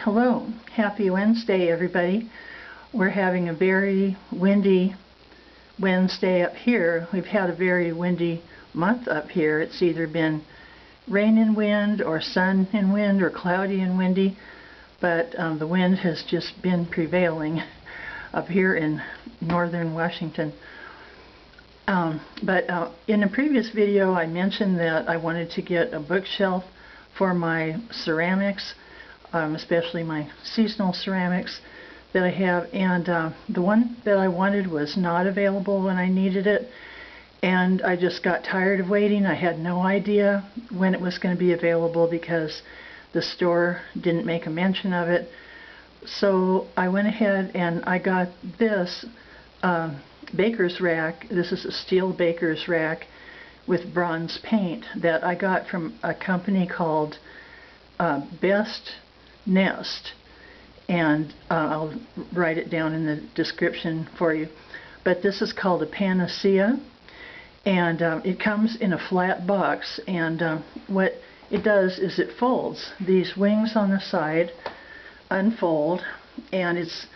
Hello, happy Wednesday everybody. We're having a very windy Wednesday up here. We've had a very windy month up here. It's either been rain and wind or sun and wind or cloudy and windy, but the wind has just been prevailing up here in northern Washington. In a previous video I mentioned that I wanted to get a bookshelf for my ceramics, especially my seasonal ceramics that I have, and the one that I wanted was not available when I needed it, and I just got tired of waiting. I had no idea when it was going to be available because the store didn't make a mention of it. So I went ahead and I got this baker's rack. This is a steel baker's rack with bronze paint that I got from a company called Best Nest, and I'll write it down in the description for you. But this is called a Panacea, and it comes in a flat box, and what it does is it folds. These wings on the side unfold, and it's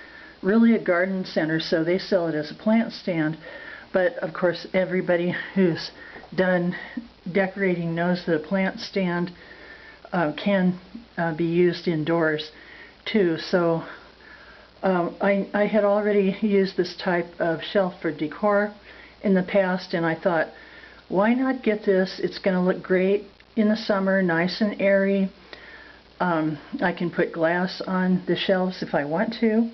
really a garden center, so they sell it as a plant stand. But of course everybody who's done decorating knows that a plant stand can be used indoors too. So I had already used this type of shelf for decor in the past, and I thought, why not get this? It's going to look great in the summer, nice and airy. I can put glass on the shelves if I want to,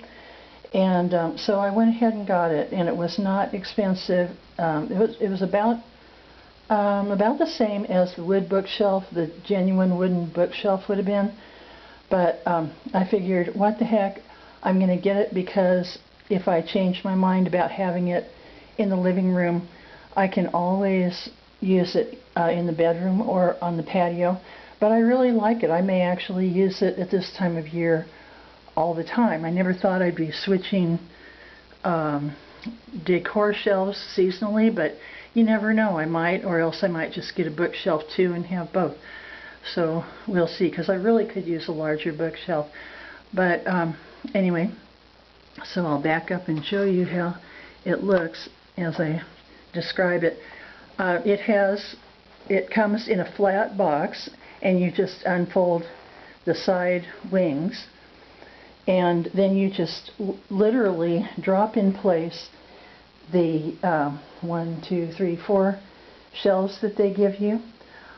and so I went ahead and got it, and it was not expensive. It was about the same as the wood bookshelf, the genuine wooden bookshelf would have been. But I figured, what the heck, I'm going to get it because if I change my mind about having it in the living room, I can always use it in the bedroom or on the patio. But I really like it. I may actually use it at this time of year all the time. I never thought I'd be switching decor shelves seasonally, but you never know. I might, or else I might just get a bookshelf too and have both. So we'll see, because I really could use a larger bookshelf. But anyway, so I'll back up and show you how it looks as I describe it. It comes in a flat box, and you just unfold the side wings, and then you just literally drop in place the 4 shelves that they give you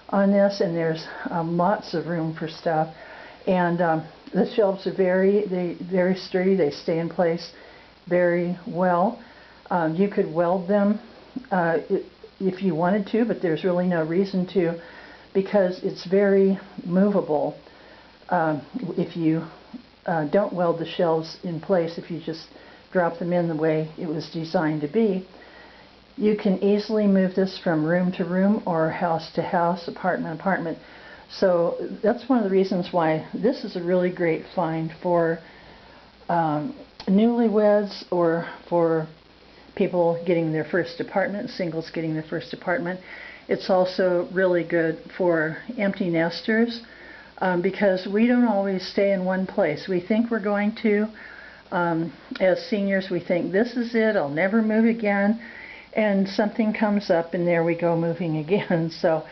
on this, and there's lots of room for stuff, and the shelves are very sturdy. They stay in place very well. You could weld them if you wanted to, but there's really no reason to, because it's very movable. If you don't weld the shelves in place, if you just drop them in the way it was designed to be, you can easily move this from room to room or house to house, apartment to apartment. So that's one of the reasons why this is a really great find for newlyweds or for people getting their first apartment, singles getting their first apartment. It's also really good for empty nesters because we don't always stay in one place. We think we're going to. As seniors, we think, this is it, I'll never move again. And something comes up, and there we go, moving again. So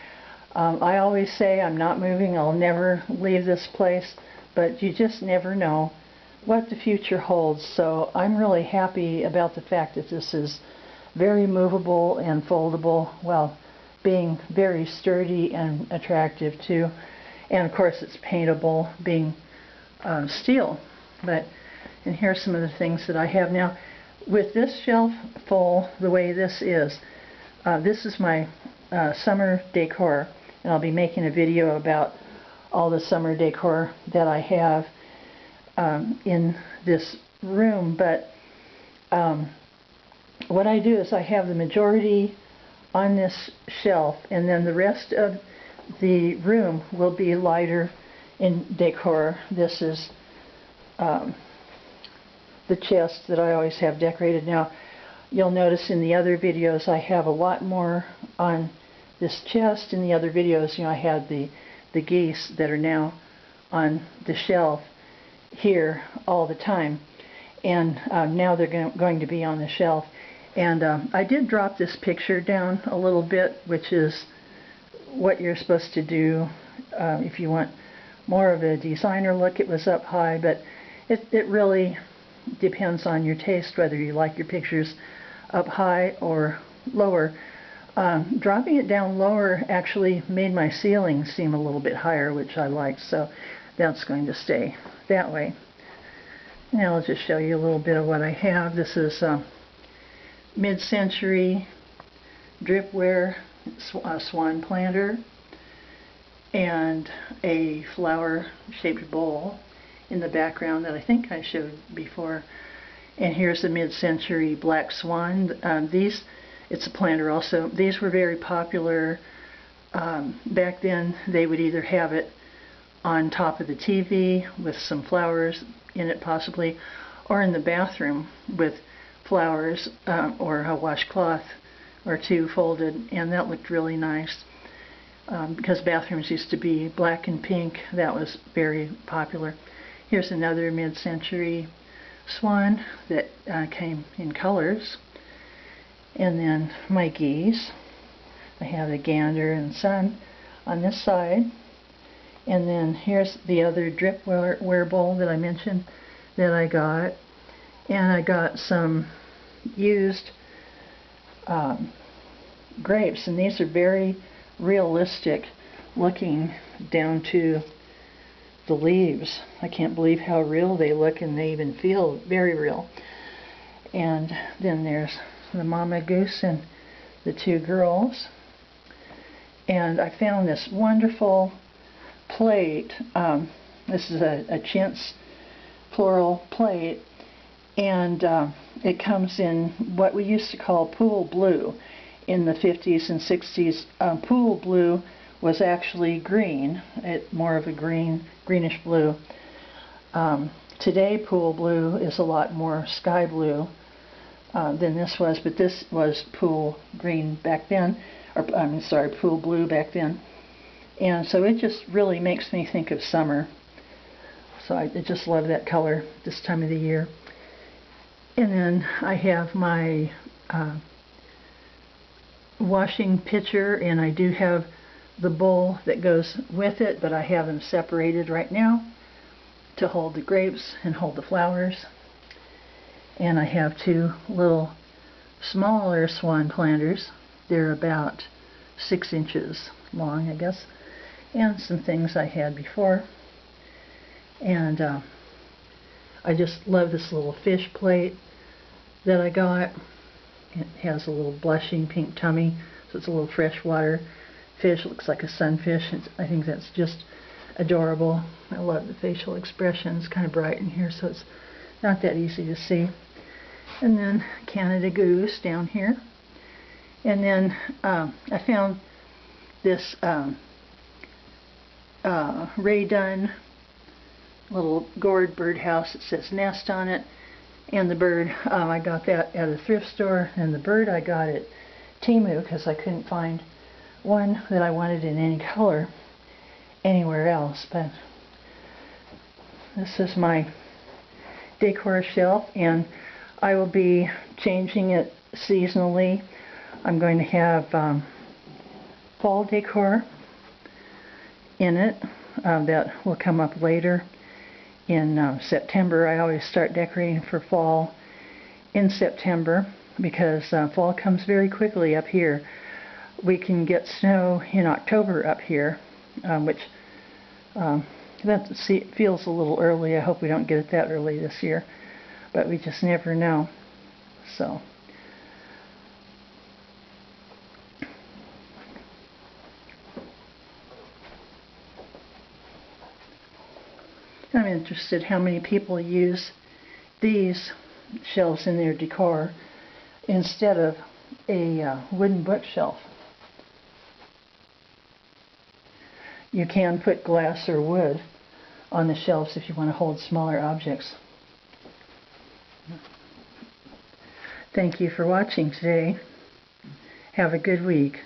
I always say, I'm not moving, I'll never leave this place, but you just never know what the future holds. So I'm really happy about the fact that this is very movable and foldable, while being very sturdy and attractive too. And of course it's paintable, being steel. And here's some of the things that I have now. With this shelf full, the way this is my summer decor, and I'll be making a video about all the summer decor that I have in this room. But what I do is I have the majority on this shelf, and then the rest of the room will be lighter in decor. This is the chest that I always have decorated. Now, you'll notice in the other videos I have a lot more on this chest. In the other videos, I had the geese that are now on the shelf. here all the time, and now they're going to be on the shelf. And I did drop this picture down a little bit, which is what you're supposed to do if you want more of a designer look. It was up high, but it really depends on your taste whether you like your pictures up high or lower. Dropping it down lower actually made my ceiling seem a little bit higher, which I liked, so that's going to stay that way. Now I'll just show you a little bit of what I have. This is mid-century dripware swan planter and a flower-shaped bowl in the background that I think I showed before. And here's the mid-century black swan. It's a planter also. These were very popular. Back then they would either have it on top of the TV with some flowers in it possibly, or in the bathroom with flowers or a washcloth or two folded, and that looked really nice. Because bathrooms used to be black and pink, that was very popular. Here's another mid-century swan that came in colors. And then my geese. I have the gander and sun on this side. And then here's the other dripware bowl that I mentioned that I got. And I got some used grapes, and these are very realistic looking down to the leaves. I can't believe how real they look, and they even feel very real. And then there's the mama goose and the two girls. And I found this wonderful plate. This is a chintz floral plate, and it comes in what we used to call pool blue in the 50s and 60s. Pool blue was actually green, more of a greenish blue. Today pool blue is a lot more sky blue than this was, but this was pool green back then, or pool blue back then. And so it just really makes me think of summer. So I just love that color this time of the year. And then I have my washing pitcher, and I do have the bowl that goes with it, but I have them separated right now to hold the grapes and hold the flowers. And I have two little smaller swan planters. They're about 6 inches long, I guess, and some things I had before. And I just love this little fish plate that I got. It has a little blushing pink tummy, so it's a little freshwater fish. It looks like a sunfish. I think that's just adorable. I love the facial expressions, kind of bright in here, so it's not that easy to see. And then Canada goose down here. And then I found this Ray Dunn little gourd birdhouse. It says nest on it. And the bird, I got that at a thrift store, and the bird I got at Temu because I couldn't find one that I wanted in any color anywhere else. But this is my decor shelf, and I will be changing it seasonally. I'm going to have fall decor in it that will come up later in September. I always start decorating for fall in September because fall comes very quickly up here. We can get snow in October up here, which that feels a little early. I hope we don't get it that early this year, but we just never know. So I'm interested how many people use these shelves in their decor instead of a wooden bookshelf. You can put glass or wood on the shelves if you want to hold smaller objects. Thank you for watching today. Have a good week.